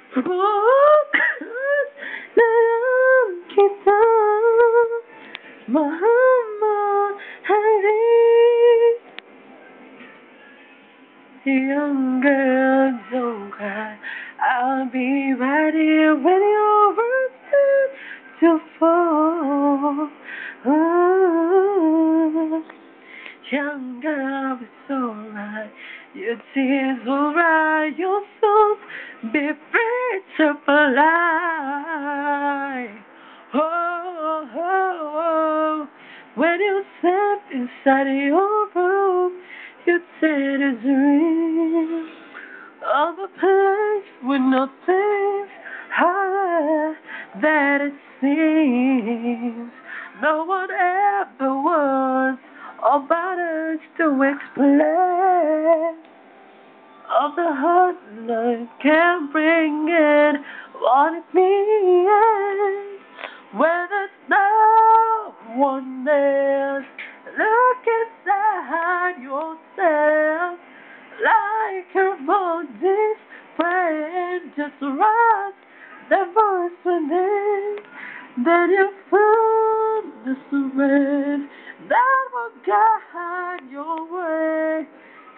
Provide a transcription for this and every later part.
Bukas na lang kita mamahalin. Young girl, don't cry. I'll be right here when your words start to fall. Oh, young girl, it's alright. Your tears will dry. Your soul be free to fly. Oh, oh, oh. When you step inside your room, your tears ring of a place with no things higher that it seems. No one ever was or bothers to explain of the hurt life can bring in what it means when there's no one else. Look inside yourself like your body's friend. Just trust the voice within. Then you find the strength that will guide your way.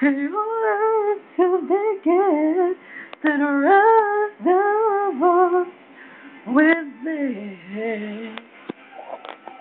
You learn to begin, then rest the with me.